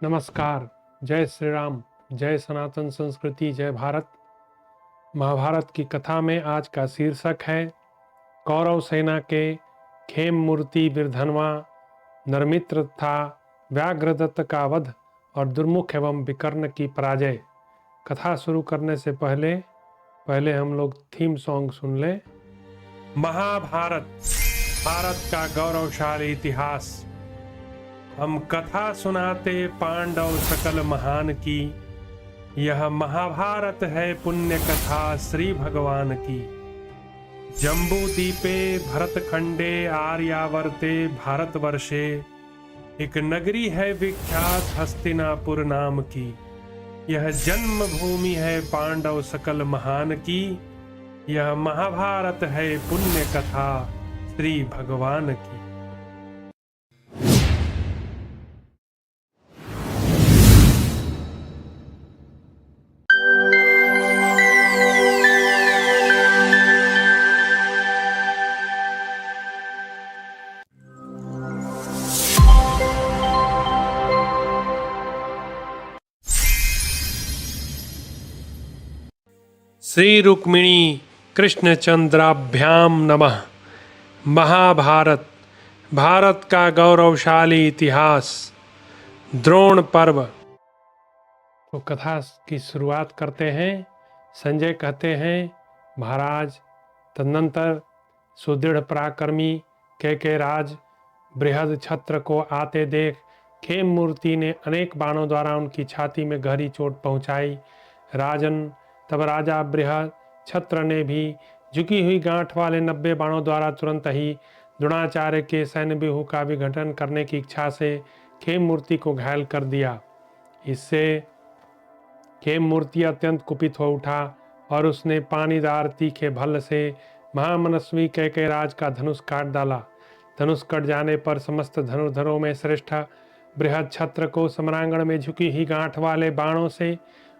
नमस्कार। जय श्री राम, जय सनातन संस्कृति, जय भारत। महाभारत की कथा में आज का शीर्षक है कौरव सेना के खेम मूर्ति बिरधनवा, नरमित्र तथा व्याघ्रदत्त का वध और दुर्मुख एवं विकर्ण की पराजय। कथा शुरू करने से पहले हम लोग थीम सॉन्ग सुन लें। महाभारत, भारत का गौरवशाली इतिहास। हम कथा सुनाते पांडव सकल महान की, यह महाभारत है पुण्य कथा श्री भगवान की। जम्बू दीपे भरत खंडे आर्यावर्ते भारतवर्षे, एक नगरी है विख्यात हस्तिनापुर नाम की। यह जन्म भूमि है पांडव सकल महान की, यह महाभारत है पुण्य कथा श्री भगवान की। श्री रुक्मिणी कृष्णचंद्राभ्याम नमः। महाभारत, भारत का गौरवशाली इतिहास। द्रोण पर्व। तो कथा की शुरुआत करते हैं। संजय कहते हैं, महाराज, तदनंतर सुदृढ़ पराक्रमी कैकेयराज बृहद छत्र को आते देख खेम मूर्ति ने अनेक बाणों द्वारा उनकी छाती में गहरी चोट पहुंचाई। राजन, तब राजा बृहद छत्र ने भी झुकी हुई गांठ वाले 90 बाणों द्वारा तुरंत ही द्रोणाचार्य के सैन्य व्यूह का विघटन करने की इच्छा से खेम मूर्ति को घायल कर दिया। इससे खेम मूर्ति अत्यंत कुपित हो उठा और उसने पानीदार तीखे भल्ल से महामनस्वी कैकेयराज का धनुष काट डाला। धनुष कट जाने पर समस्त धनुर्धरों में श्रेष्ठ बृहद छत्र को सम्रांगण में झुकी ही गांठ वाले बाणों से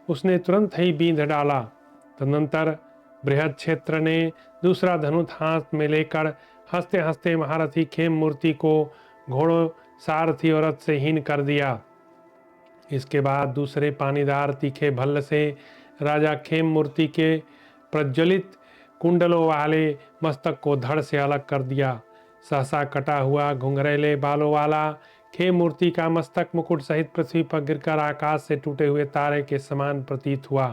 उसने तुरंत ही बींध डाला। तदनंतर बृहद क्षेत्र ने दूसरा धनुष हाथ में लेकर हंसते हंसते महारथी खेम मूर्ति को घोड़ों, सारथी और रथ से हीन कर दिया। इसके बाद दूसरे पानीदार तीखे भल्ल से राजा खेम मूर्ति के प्रज्वलित कुंडलों वाले मस्तक को धड़ से अलग कर दिया। सहसा कटा हुआ घुंघरेले बालों वाला खेम मूर्ति का मस्तक मुकुट सहित पृथ्वी पर गिरकर आकाश से टूटे हुए तारे के समान प्रतीत हुआ।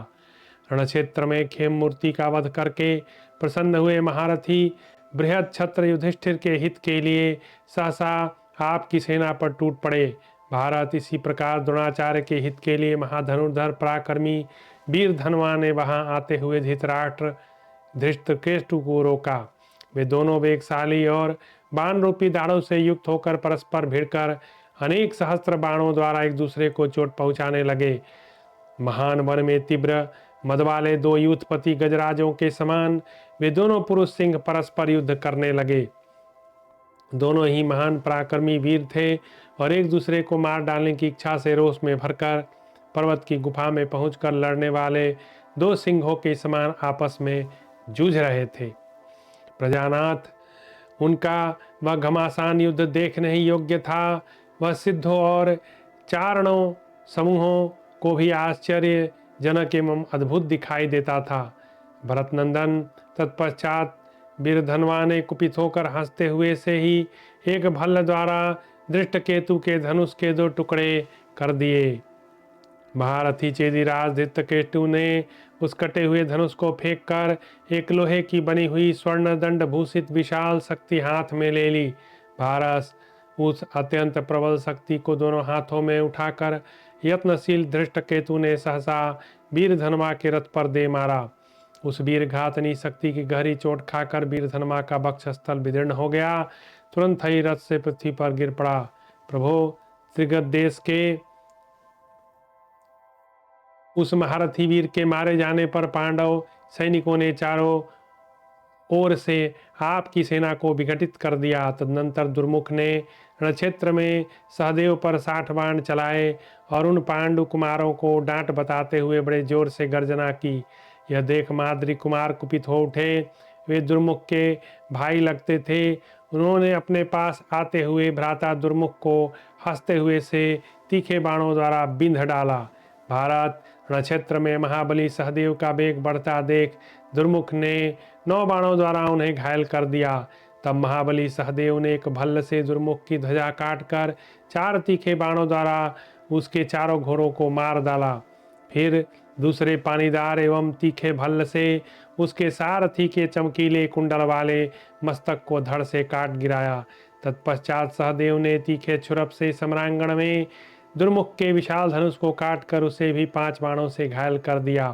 रणक्षेत्र में खेम मूर्ति का वध करके प्रसन्न हुए महारथी बृहद छत्र युधिष्ठिर के हित के लिए सहसा आपकी सेना पर टूट पड़े। भारत इसी प्रकार द्रोणाचार्य के हित के लिए महाधनुर्धर पराक्रमी वीर धनवा ने वहां आते हुए धृतराष्ट्र धृष्टकेतु को रोका। वे दोनों वेगशाली और बाण रूपी दाढ़ों से युक्त होकर परस्पर भिड़कर अनेक सहस्त्र बाणों द्वारा एक दूसरे को चोट पहुंचाने लगे। महान वन में तीव्र मद वाले दो यूथपति गजराजों के समान वे दोनों पुरुष सिंह परस्पर युद्ध करने लगे। दोनों ही महान पराक्रमी वीर थे और एक दूसरे को मार डालने की इच्छा से रोष में भरकर पर्वत की गुफा में पहुंचकर लड़ने वाले दो सिंहों के समान आपस में जूझ रहे थे। प्रजानाथ, उनका वह घमासान युद्ध देखने ही योग्य था। वह सिद्धों और चारणों समूहों को भी आश्चर्यजनक एवं अद्भुत दिखाई देता था। भरतनंदन, तत्पश्चात वीरधनवा ने कुपित होकर हंसते हुए से ही एक भल्ल द्वारा धृष्टकेतु के धनुष के 2 टुकड़े कर दिए। महारथी चेदीराज धृष्टकेतु ने उस कटे हुए धनुष को फेंककर एक लोहे की बनी हुई स्वर्ण दंड भूषित विशाल शक्ति हाथ में ले ली। भारत उस अत्यंत प्रबल शक्ति को दोनों हाथों में उठाकर यत्नशील धृष्टकेतु ने सहसा वीरधनवा के रथ पर दे मारा। उस वीर घातनी शक्ति की गहरी चोट खाकर वीरधनवा का वक्षस्थल विदीर्ण हो गया। तुरंत ही रथ से पृथ्वी पर गिर पड़ा। प्रभो, त्रिगत देश के उस महारथी वीर के मारे जाने पर पांडव सैनिकों ने चारों ओर से आपकी सेना को विघटित कर दिया। तदनंतर दुर्मुख ने रणक्षेत्र में सहदेव पर 60 बाण चलाए और उन पांडु कुमारों को डांट बताते हुए बड़े जोर से गर्जना की। यह देख माद्री कुमार कुपित हो उठे। वे दुर्मुख के भाई लगते थे उन्होंने अपने पास आते हुए भ्राता दुर्मुख को हंसते हुए से तीखे बाणों द्वारा बिंध डाला। भारत रणक्षेत्र में महाबली सहदेव का वेग बढ़ता देख दुर्मुख ने 9 बाणों द्वारा उन्हें घायल कर दिया। तब महाबली सहदेव ने एक भल्ल से दुर्मुख की ध्वजा काटकर 4 तीखे बाणों द्वारा उसके चारों घोड़ों को मार डाला। फिर दूसरे पानीदार एवं तीखे भल्ल से उसके सारथी के चमकीले कुंडल वाले मस्तक को धड़ से काट गिराया। तत्पश्चात सहदेव ने तीखे छुरप से सम्रांगण में दुर्मुख के विशाल धनुष को काटकर उसे भी 5 बाणों से घायल कर दिया।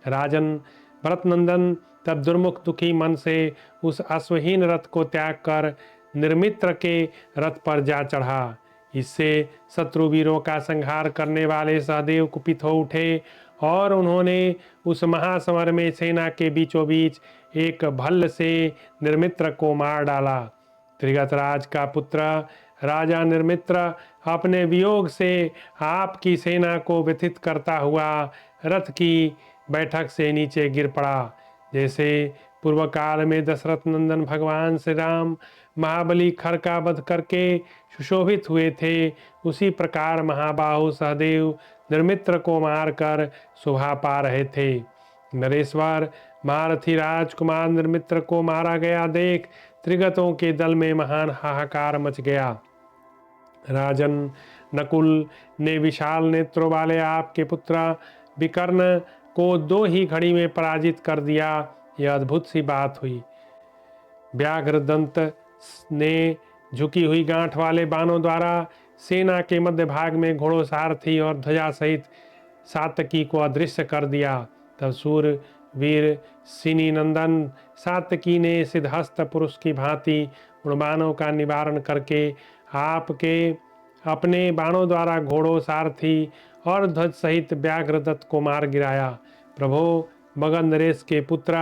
राजन भरतनंदन तब दुर्मुख दुखी मन से उस अश्वहीन रथ को त्याग कर निर्मित्र के रथ पर जा चढ़ा। इससे शत्रु वीरों का संहार करने वाले सहदेव कुपित हो उठे और उन्होंने उस महासमर में सेना के बीचों बीच एक भल्ल से निर्मित्र को मार डाला। त्रिगतराज का पुत्र राजा निर्मित्र अपने वियोग से आपकी सेना को व्यथित करता हुआ रथ की बैठक से नीचे गिर पड़ा। जैसे पूर्व काल में दशरथ नंदन भगवान श्री राम महाबली खर का वध करके सुशोभित हुए थे, उसी प्रकार महाबाहु सहदेव निर्मित्र को मारकर शोभा पा रहे थे। नरेश्वर महारथी राजकुमार निर्मित्र को मारा गया देख त्रिगतों के दल में महान हाहाकार मच गया। राजन नकुल ने विशाल नेत्रों वाले आपके पुत्र विकर्ण को 2 ही घड़ी में पराजित कर दिया। यह अद्भुत सी बात हुई। व्याघ्रदंत ने झुकी हुई गांठ वाले बाणों द्वारा सेना के मध्य भाग में घोड़ों सारथी और ध्वजा सहित सातकी को अदृश्य कर दिया। तब सूर वीर सिनी नंदन सातकी ने सिद्धहस्त पुरुष की भांति उन बाणों का निवारण करके आपके अपने बाणों द्वारा घोड़ों सारथी और ध्वज सहित व्याघ्रदत्त को मार गिराया। प्रभो मगध नरेश के पुत्र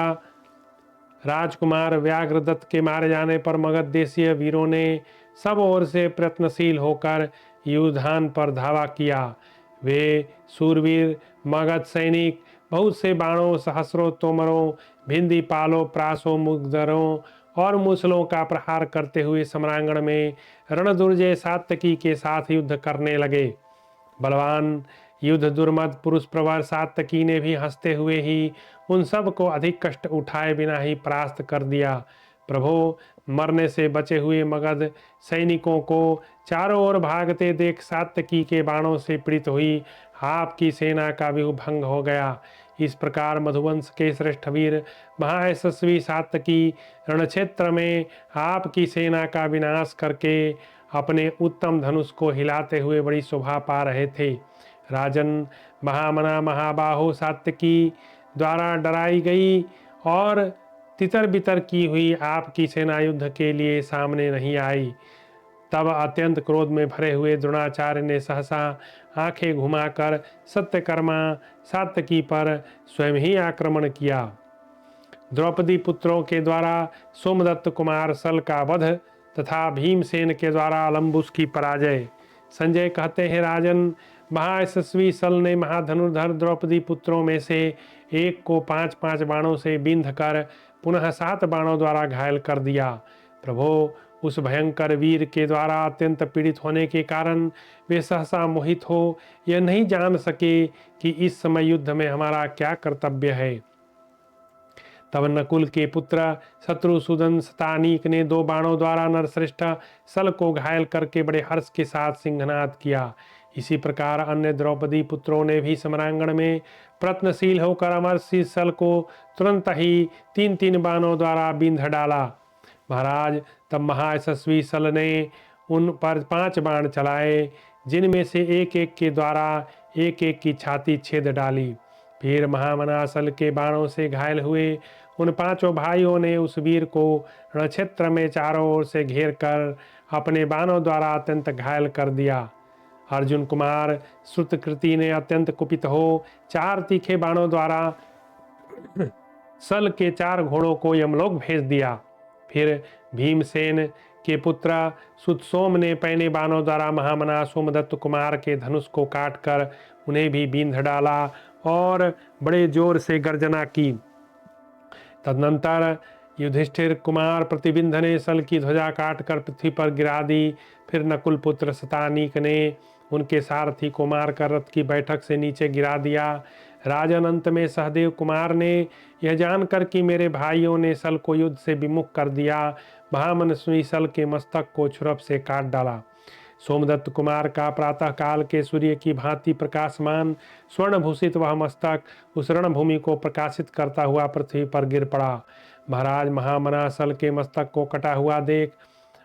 राजकुमार व्याघ्रदत्त के मारे जाने पर मगध देशीय वीरों ने सब ओर से प्रयत्नशील होकर युद्धान पर धावा किया। वे सूरवीर मगध सैनिक बहुत से बाणों, सहस्रों तोमरों, भिंदी पालों, प्रासों, मुगदरों और मूसलों का प्रहार करते हुए सम्रांगण में रणदुर्जय सात्यकी के साथ युद्ध करने लगे। बलवान युद्ध दुर्मद पुरुष प्रवर सात्यकी ने भी हंसते हुए ही उन सब को अधिक कष्ट उठाए बिना ही परास्त कर दिया। प्रभो मरने से बचे हुए मगध सैनिकों को चारों ओर भागते देख सात्यकी के बाणों से पीड़ित हुई आपकी सेना का व्यूह भंग हो गया। इस प्रकार मधुवंश के श्रेष्ठ वीर महायशस्वी सात्यकी रणक्षेत्र में आपकी सेना का विनाश करके अपने उत्तम धनुष को हिलाते हुए बड़ी शोभा पा रहे थे। राजन महामना महाबाहो सात्यकी द्वारा डराई गई और तितर बितर की हुई आपकी सेना युद्ध के लिए सामने नहीं आई। तब अत्यंत क्रोध में भरे हुए द्रोणाचार्य ने सहसा आंखें घुमाकर सत्यकर्मा सात्यकी पर स्वयं ही आक्रमण किया। द्रौपदी पुत्रों के द्वारा सोमदत्त कुमार सल का वध तथा भीमसेन के द्वारा अलम्बुस की पराजय। संजय कहते हैं, राजन महायशस्वी सल ने महाधनुर्धर द्रौपदी पुत्रों में से एक को 5-5 बाणों से बिंध कर पुनः 7 बाणों द्वारा घायल कर दिया। प्रभो उस भयंकर वीर के द्वारा अत्यंत पीड़ित होने के कारण वे सहसा मोहित हो यह नहीं जान सके कि इस समय युद्ध में हमारा क्या कर्तव्य है। तब नकुल के पुत्र शत्रुसूदन शतानीक ने 2 बाणों द्वारा नरश्रेष्ठ सल को घायल करके बड़े हर्ष के साथ सिंहनाद किया। इसी प्रकार अन्य द्रौपदी पुत्रों ने भी सम्रांगण में प्रयत्नशील होकर अमरसी सल को तुरंत ही 3-3 बाणों द्वारा बिंध डाला। महाराज तब महायशस्वी सल ने उन पर 5 बाण चलाए, जिनमें से एक एक के द्वारा एक एक की छाती छेद डाली। फिर महामनासल के बाणों से घायल हुए उन 5 भाइयों ने उस वीर को रणक्षेत्र में चारों ओर से घेर कर अपने बाणों द्वारा अत्यंत घायल कर दिया। अर्जुन कुमार श्रुतकृति ने अत्यंत कुपित हो 4 तीखे बाणों द्वारा सल के 4 घोड़ों को यमलोक भेज दिया। फिर भीमसेन के पुत्र सुतसोम ने पैने बाणों द्वारा महामना सोमदत्त कुमार के धनुष को काटकर उन्हें भी बींध डाला और बड़े जोर से गर्जना की। तदनंतर युधिष्ठिर कुमार प्रतिबिंध ने सल की ध्वजा काटकर पृथ्वी पर गिरा दी। फिर नकुल पुत्र शतानीक ने उनके सारथी को मारकर रथ की बैठक से नीचे गिरा दिया। राजन, अंत में सहदेव कुमार ने यह जानकर कि मेरे भाइयों ने सल को युद्ध से विमुख कर दिया, महामनस्वी सल के मस्तक को छुरप से काट डाला। सोमदत्त कुमार का प्रातः काल के सूर्य की भांति प्रकाशमान स्वर्ण भूषित वह मस्तक उस रणभूमि को प्रकाशित करता हुआ पृथ्वी पर गिर पड़ा। महाराज, महामना सल के मस्तक को कटा हुआ देख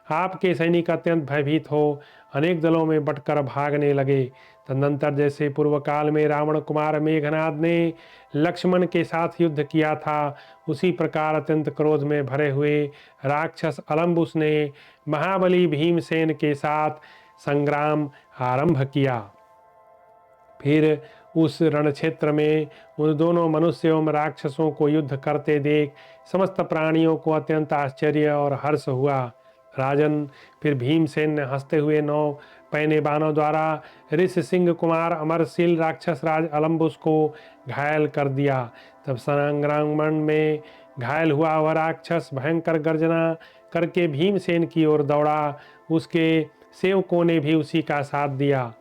आपके सैनिक अत्यंत भयभीत हो अनेक दलों में बंटकर भागने लगे। तदनंतर जैसे पूर्व काल में रावण कुमार मेघनाद ने लक्ष्मण के साथ युद्ध किया था, उसी प्रकार अत्यंत क्रोध में भरे हुए राक्षस अलम्बुस ने महाबली भीमसेन के साथ संग्राम आरंभ किया। फिर उस रणक्षेत्र में उन दोनों मनुष्य एवं राक्षसों को युद्ध करते देख समस्त प्राणियों को अत्यंत आश्चर्य और हर्ष हुआ। राजन, फिर भीमसेन ने हंसते हुए 9 पैने बाणों द्वारा ऋषि सिंह कुमार अमरशील राक्षस राज अलम्बुस को घायल कर दिया। तब संग्राम में घायल हुआ वह राक्षस भयंकर गर्जना करके भीमसेन की ओर दौड़ा। उसके सेवकों ने भी उसी का साथ दिया।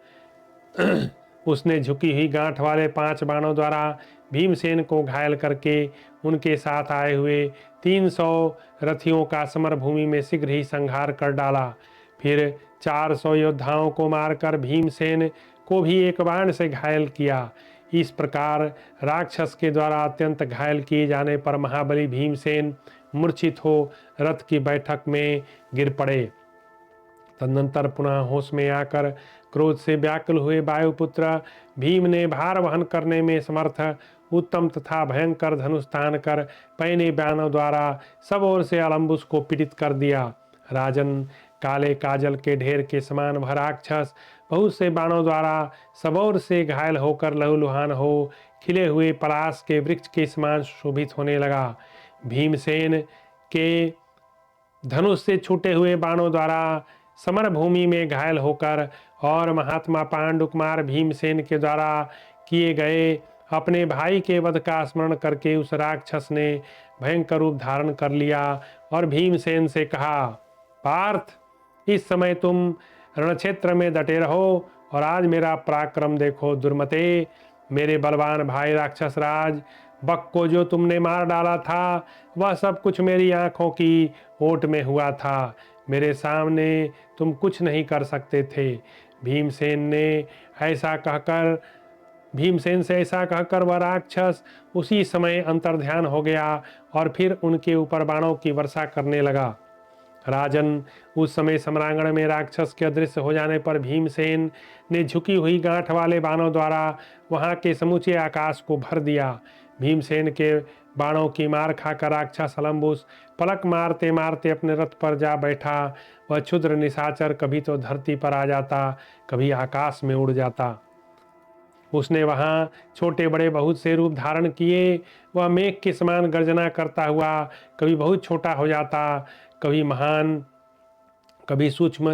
उसने झुकी हुई गांठ वाले 5 बाणों द्वारा भीमसेन को घायल करके उनके साथ आए हुए 300 रथियों का समर भूमि में शीघ्र ही संहार कर डाला। फिर 400 योद्धाओं को मारकर भीमसेन को भी एक बाण से घायल किया। इस प्रकार राक्षस के द्वारा अत्यंत घायल किए जाने पर महाबली भीमसेन मूर्छित हो रथ की बैठक में गिर पड़े। तदनंतर पुनः होश में आकर क्रोध से व्याकुल हुए वायुपुत्र भीम ने भार वहन करने में समर्थ उत्तम तथा भयंकर धनुष तान कर पैने बाणों द्वारा सब ओर से अलम्बुस को पीड़ित कर दिया। राजन, काले काजल के ढेर के समान वह राक्षस बहुत से बाणों द्वारा सब ओर से घायल होकर लहूलुहान हो खिले हुए पलाश के वृक्ष के समान शोभित होने लगा। भीमसेन के धनुष से छूटे हुए बाणों द्वारा समर भूमि में घायल होकर और महात्मा पांडु कुमार भीमसेन के द्वारा किए गए अपने भाई के वध का स्मरण करके उस राक्षस ने भयंकर रूप धारण कर लिया और भीमसेन से कहा, पार्थ, इस समय तुम रणक्षेत्र में डटे रहो और आज मेरा पराक्रम देखो। दुर्मते, मेरे बलवान भाई राक्षस राज बक को जो तुमने मार डाला था वह सब कुछ मेरी आंखों की ओट में हुआ था। मेरे सामने तुम कुछ नहीं कर सकते थे। भीमसेन से ऐसा कहकर वह राक्षस उसी समय अंतर्ध्यान हो गया और फिर उनके ऊपर बाणों की वर्षा करने लगा। राजन, उस समय सम्रांगण में राक्षस के अदृश्य हो जाने पर भीमसेन ने झुकी हुई गांठ वाले बाणों द्वारा वहां के समूचे आकाश को भर दिया। भीमसेन के बाणों की मार खाकर राक्षस अलम्बुस पलक मारते मारते अपने रथ पर जा बैठा। वह क्षुद्र निशाचर कभी तो धरती पर आ जाता, कभी आकाश में उड़ जाता। उसने वहां छोटे बड़े बहुत से रूप धारण किए। वह मेघ के समान गर्जना करता हुआ कभी बहुत छोटा हो जाता, कभी महान, कभी सूक्ष्म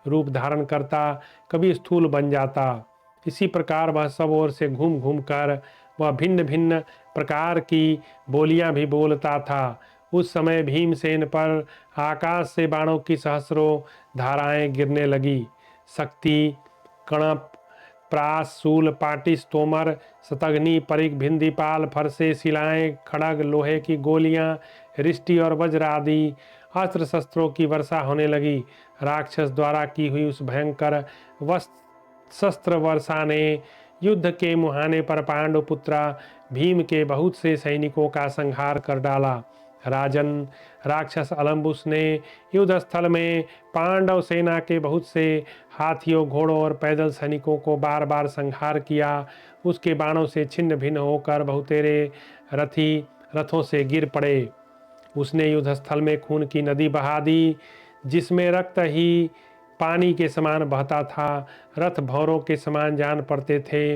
रूप धारण करता, कभी स्थूल बन जाता। इसी प्रकार वह सब ओर से घूम घूम कर वह भिन्न भिन्न प्रकार की बोलियां भी बोलता था। उस समय भीमसेन पर आकाश से बाणों की सहस्रों धाराएं गिरने लगी। शक्ति, कणप, प्रास, शूल, पाटिस, तोमर, शतघ्नी, परिक, भिंदीपाल, फरसे, शिलाएं, खड़ग, लोहे की गोलियां, रिष्टि और वज्र आदि अस्त्र शस्त्रों की वर्षा होने लगी। राक्षस द्वारा की हुई उस भयंकर शस्त्र वर्षा ने युद्ध के मुहाने पर पांडुपुत्र भीम के बहुत से सैनिकों का संहार कर डाला। राजन, राक्षस अलम्बुस ने युद्ध स्थल में पांडव सेना के बहुत से हाथियों, घोड़ों और पैदल सैनिकों को बार बार संहार किया। उसके बाणों से छिन्न भिन्न होकर बहुतेरे रथी रथों से गिर पड़े। उसने युद्ध स्थल में खून की नदी बहा दी, जिसमें रक्त ही पानी के समान बहता था। रथ भौरों के समान जान पड़ते थे।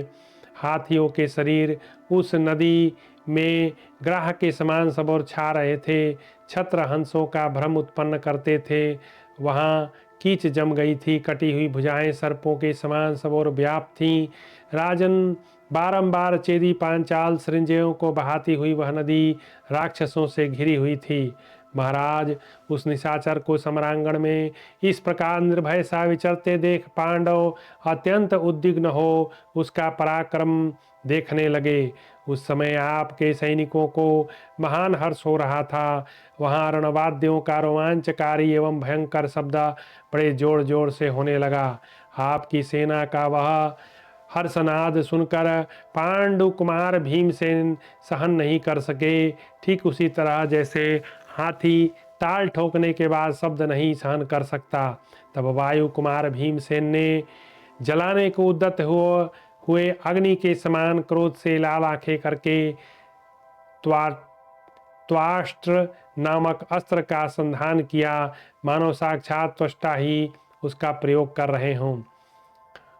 हाथियों के शरीर उस नदी में ग्राह के समान सब ओर छा रहे थे। छत्र हंसों का भ्रम उत्पन्न करते थे। वहाँ कीच जम गई थी, कटी हुई भुजाएं सर्पों के समान सब ओर व्याप्त थीं। राजन, बारंबार चेदी पांचाल सृंजयों को बहाती हुई वह नदी राक्षसों से घिरी हुई थी। महाराज, उस निशाचर को समरांगण में इस प्रकार निर्भय सा विचरते देख पांडव अत्यंत उद्विग्न हो उसका पराक्रम देखने लगे। उस समय आपके सैनिकों को महान हर्ष हो रहा था। वहाँ रणवाद्यों का रोमांचकारी एवं भयंकर शब्द बड़े जोर जोर से होने लगा। आपकी सेना का वह हर्षनाद सुनकर पांडु कुमार भीमसेन सहन नहीं कर सके। ठीक उसी तरह जैसे हाथी ताल ठोकने के बाद शब्द नहीं सहन कर सकता, तब वायु कुमार भीमसेन ने जलाने को उद्यत हुए अग्नि के समान क्रोध से लाल आंखें करके त्वाष्ट्र नामक अस्त्र का संधान किया, मानो साक्षात त्वष्टा ही उसका प्रयोग कर रहे हों।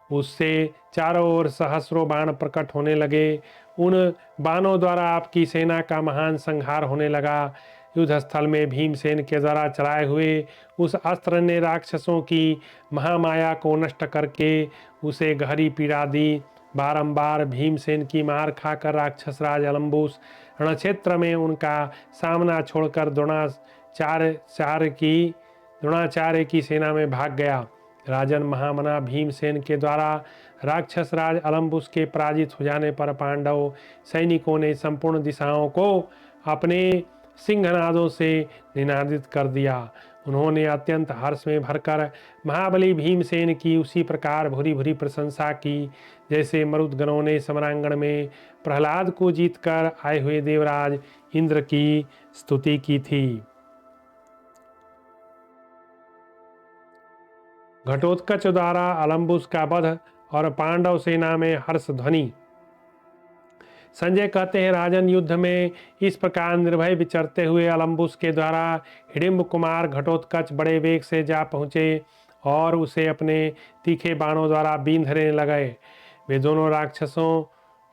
उससे चारों ओर सहस्रों बाण प्रकट होने लगे। उन बाणों द्वारा आपकी सेना का महान संहार होने लगा। युद्ध स्थल में भीमसेन के द्वारा चलाए हुए उस अस्त्र ने राक्षसों की महामाया को नष्ट करके उसे गहरी पीड़ा दी। बारंबार भीमसेन की मार खाकर राक्षस राज अलम्बुस रणक्षेत्र में उनका सामना छोड़कर द्रोणाचार्य की सेना में भाग गया। राजन, महामना भीमसेन के द्वारा राक्षस राज अलम्बुस के पराजित हो जाने पर पांडव सैनिकों ने संपूर्ण दिशाओं को अपने सिंहनादों से निनादित कर दिया। उन्होंने अत्यंत हर्ष में भरकर महाबली भीमसेन की उसी प्रकार भूरी भूरी प्रशंसा की जैसे मरुदगणों ने समरांगण में प्रहलाद को जीतकर आए हुए देवराज इंद्र की स्तुति की थी। घटोत्कच द्वारा अलम्बुस का वध और पांडव सेना में हर्ष ध्वनि। संजय कहते हैं, राजन, युद्ध में इस प्रकार निर्भय विचरते हुए अलम्बुस के द्वारा हिडिंब कुमार घटोत्कच बड़े वेग से जा पहुँचे और उसे अपने तीखे बाणों द्वारा बींधने लगे। वे दोनों राक्षसों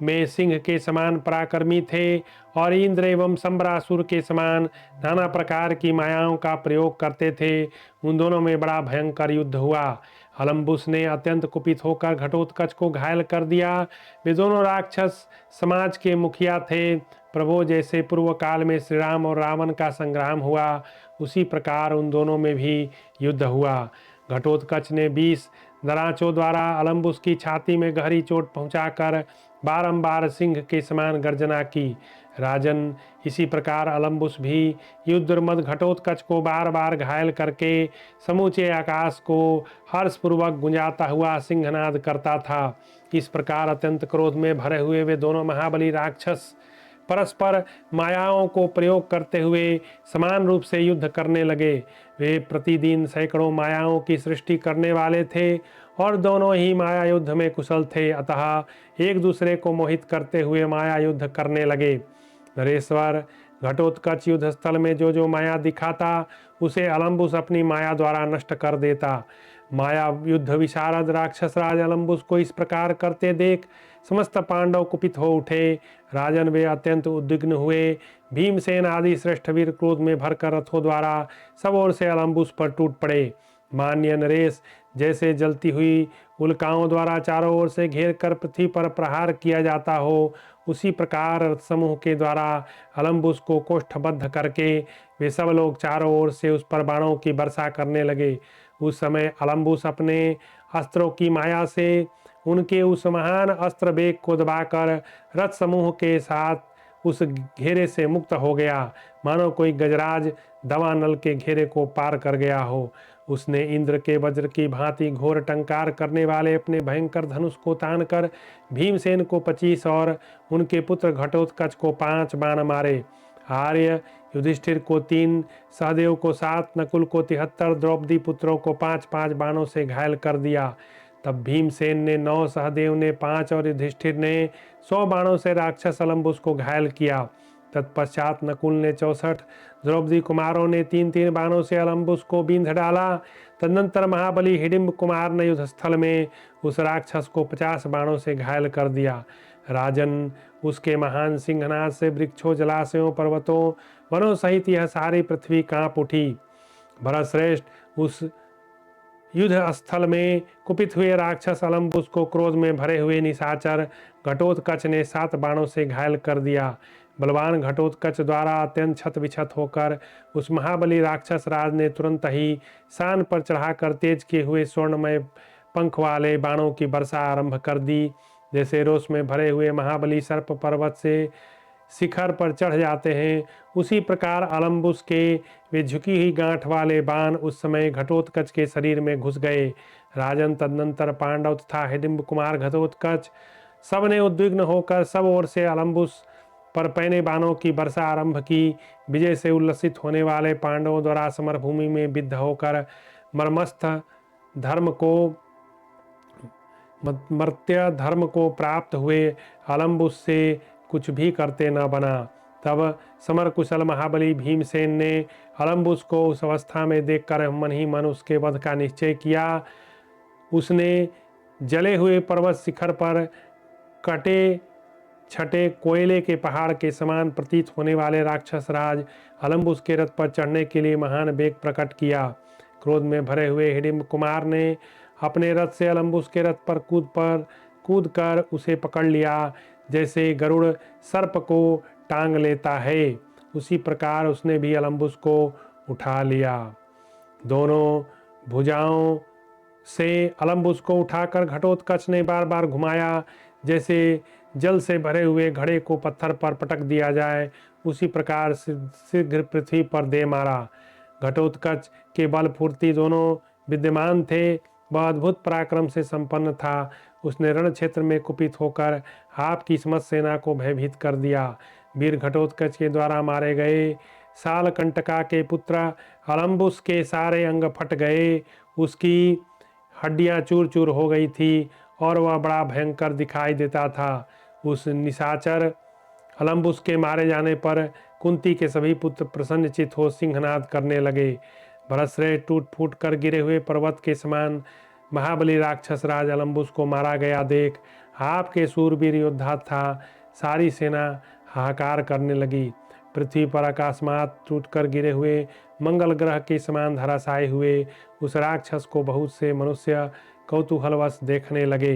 में सिंह के समान पराक्रमी थे और इंद्र एवं सम्बरासुर के समान नाना प्रकार की मायाओं का प्रयोग करते थे। उन दोनों में बड़ा भयंकर युद्ध हुआ। अलम्बुस ने अत्यंत कुपित होकर घटोत्कच को घायल कर दिया। वे दोनों राक्षस समाज के मुखिया थे। प्रभु, जैसे पूर्व काल में श्री राम और रावण का संग्राम हुआ उसी प्रकार उन दोनों में भी युद्ध हुआ। घटोत्कच ने 20 दराचों द्वारा अलम्बुस की छाती में गहरी चोट पहुंचाकर बारंबार सिंह के समान गर्जना की। राजन, इसी प्रकार अलम्बुस भी युद्धोन्मत्त घटोत्कच को बार बार घायल करके समूचे आकाश को हर्षपूर्वक गुंजाता हुआ सिंहनाद करता था। इस प्रकार अत्यंत क्रोध में भरे हुए वे दोनों महाबली राक्षस परस्पर मायाओं को प्रयोग करते हुए समान रूप से युद्ध करने लगे। वे प्रतिदिन सैकड़ों मायाओं की सृष्टि करने वाले थे और दोनों ही माया युद्ध में कुशल थे, अतः एक दूसरे को मोहित करते हुए माया युद्ध करने लगे। नरेश्वर, घटोत्कच युद्ध स्थल में जो जो माया दिखाता उसे अलम्बुस अपनी माया द्वारा नष्ट कर देता। माया युद्ध विशारद राक्षस राज अलम्बुस को इस प्रकार करते देख समस्त पांडव कुपित हो उठे। राजन, वे अत्यंत उद्विग्न हुए। भीमसेन आदि श्रेष्ठ वीर क्रोध में भरकर रथों द्वारा सब ओर से अलम्बुस पर टूट पड़े। मान्य नरेश, जैसे जलती हुई उल्काओं द्वारा चारों ओर से घेर कर पृथ्वी पर प्रहार किया जाता हो, उसी प्रकार रथ समूह के द्वारा अलम्बुस को कोष्ठबद्ध करके वे सब लोग चारों ओर से उस पर बाणों की वर्षा करने लगे। उस समय अलम्बुस अपने अस्त्रों की माया से उनके उस महान अस्त्र वेग को दबाकर रथ समूह के साथ उस घेरे से मुक्त हो गया, मानो कोई गजराज दवा नल के घेरे को पार कर गया हो। उसने इंद्र के वज्र की भांति घोर टंकार करने वाले अपने भयंकर धनुष को तानकर भीमसेन को 25 और उनके पुत्र घटोत्कच को 5 बाण मारे। आर्य, युधिष्ठिर को 3, सहदेव को 7, नकुल को 73, द्रौपदी पुत्रों को 5-5 बाणों से घायल कर दिया। तब भीमसेन ने 9, सहदेव ने 5 और युधिष्ठिर ने 100 बाणों से राक्षस अलम्बुस को घायल किया। तत्पश्चात नकुल ने 64, द्रौपदी कुमारों ने 3-3 बाणों से अलम्बुस को बींध डाला। तदनंतर महाबली हिडिंब कुमार ने युद्धस्थल में उस राक्षस को 50 बाणों से घायल कर दिया। राजन, उसके महान सिंहनाद से वृक्षों, जलाशयों, पर्वतों, वनों सहित यह सारी पृथ्वी कांप उठी। भरतश्रेष्ठ, उस युद्ध स्थल में कुपित हुए राक्षस अलम्बुस को क्रोध में भरे हुए निशाचर घटोत्कच ने 7 बाणों से घायल कर दिया। बलवान घटोत्कच द्वारा अत्यंत छत विछत होकर उस महाबली राक्षस राज ने तुरंत ही शान पर चढ़ाकर तेज किए हुए स्वर्णमय पंख वाले बाणों की वर्षा आरंभ कर दी। जैसे रोष में भरे हुए महाबली सर्प पर्वत से शिखर पर चढ़ जाते हैं, उसी प्रकार अलम्बुस के वे झुकी हुई गांठ वाले बाण उस समय घटोत्कच के शरीर में घुस गए। राजन, तदनंतर पांडव तथा हिडिंब कुमार घटोत्कच सबने उद्विग्न होकर सब ओर से अलम्बुस पर पैने बाणों की वर्षा आरंभ की। विजय से उल्लसित होने वाले पांडवों द्वारा समरभूमि में विद्ध होकर मर्मस्थ धर्म को मर्त्य धर्म को प्राप्त हुए अलम्बुस से कुछ भी करते न बना। तब समर कुशल महाबली भीमसेन ने अलम्बुस को उस अवस्था में देखकर मन ही मन उसके वध का निश्चय किया। उसने जले हुए पर्वत शिखर पर कटे छटे कोयले के पहाड़ के समान प्रतीत होने वाले राक्षस राज अलम्बुस के रथ पर चढ़ने के लिए महान वेग प्रकट किया। क्रोध में भरे हुए हिडिंब कुमार ने अपने रथ से अलम्बुस के रथ पर कूद कर उसे पकड़ लिया। जैसे गरुड़ सर्प को टांग लेता है, उसी प्रकार उसने भी अलम्बुस को उठा लिया। दोनों भुजाओं से अलम्बुस को उठाकर घटोत्कच ने बार बार घुमाया। जैसे जल से भरे हुए घड़े को पत्थर पर पटक दिया जाए, उसी प्रकार शीघ्र पृथ्वी पर दे मारा। घटोत्कच के बल फूर्ति दोनों विद्यमान थे, वह अद्भुत पराक्रम से संपन्न था। उसने रण क्षेत्र में कुपित होकर आपकी समस्त सेना को भयभीत कर दिया। वीर घटोत्कच के द्वारा मारे गए सालकंटका के पुत्र अलम्बुस के सारे अंग फट गए, उसकी हड्डियां चूर चूर हो गई थी और वह बड़ा भयंकर दिखाई देता था। उस निशाचर अलम्बुस के मारे जाने पर कुंती के सभी पुत्र प्रसन्नचित हो सिंहनाद करने लगे। भरतश्रेष्ठ टूट फूट कर गिरे हुए पर्वत के समान महाबली राक्षस राज अलम्बुस को मारा गया देख आपके सूरवीर योद्धा था सारी सेना हाहाकार करने लगी। पृथ्वी पर अकस्मात टूटकर गिरे हुए मंगल ग्रह के समान धराशायी हुए उस राक्षस को बहुत से मनुष्य कौतूहलवश देखने लगे।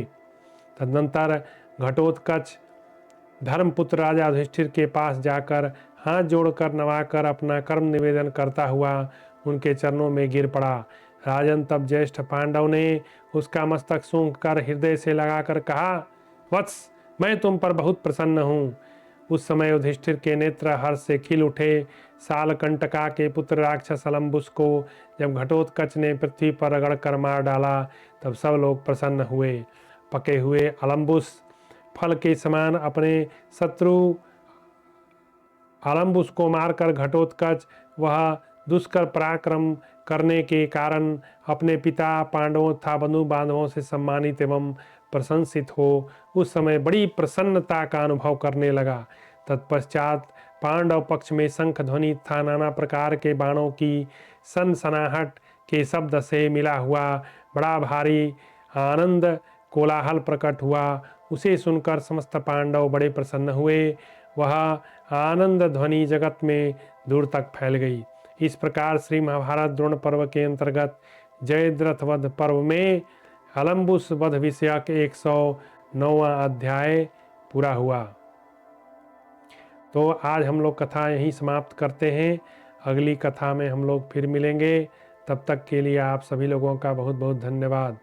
तदनंतर घटोत्कच धर्मपुत्र राजा युधिष्ठिर के पास जाकर हाथ जोड़कर नवाकर अपना कर्म निवेदन करता हुआ उनके चरणों में गिर पड़ा। राजन, तब ज्येष्ठ पांडव ने उसका मस्तक सूंघ कर हृदय से लगाकर कहा, वत्स, मैं तुम पर बहुत प्रसन्न हूँ। उस समय युधिष्ठिर के नेत्र हर्ष से खिल उठे। सालकंटका के पुत्र राक्षस अलम्बुस को जब घटोत्कच ने पृथ्वी पर रगड़ कर मार डाला, तब सब लोग प्रसन्न हुए। पके हुए अलम्बुस फल के समान अपने शत्रु अलम्बुस को मारकर घटोत्कच वह दुष्कर पराक्रम करने के कारण अपने पिता पांडवों तथा बंधु बांधवों से सम्मानित एवं प्रशंसित हो उस समय बड़ी प्रसन्नता का अनुभव करने लगा। तत्पश्चात पांडव पक्ष में शंख ध्वनि तथा नाना प्रकार के बाणों की सनसनाहट के शब्द से मिला हुआ बड़ा भारी आनंद कोलाहल प्रकट हुआ। उसे सुनकर समस्त पांडव बड़े प्रसन्न हुए। वह आनंद ध्वनि जगत में दूर तक फैल गई। इस प्रकार श्री महाभारत द्रोण पर्व के अंतर्गत जयद्रथ वध पर्व में अलम्बुस वध विषयक 109वां अध्याय पूरा हुआ। तो आज हम लोग कथा यहीं समाप्त करते हैं। अगली कथा में हम लोग फिर मिलेंगे। तब तक के लिए आप सभी लोगों का बहुत बहुत धन्यवाद।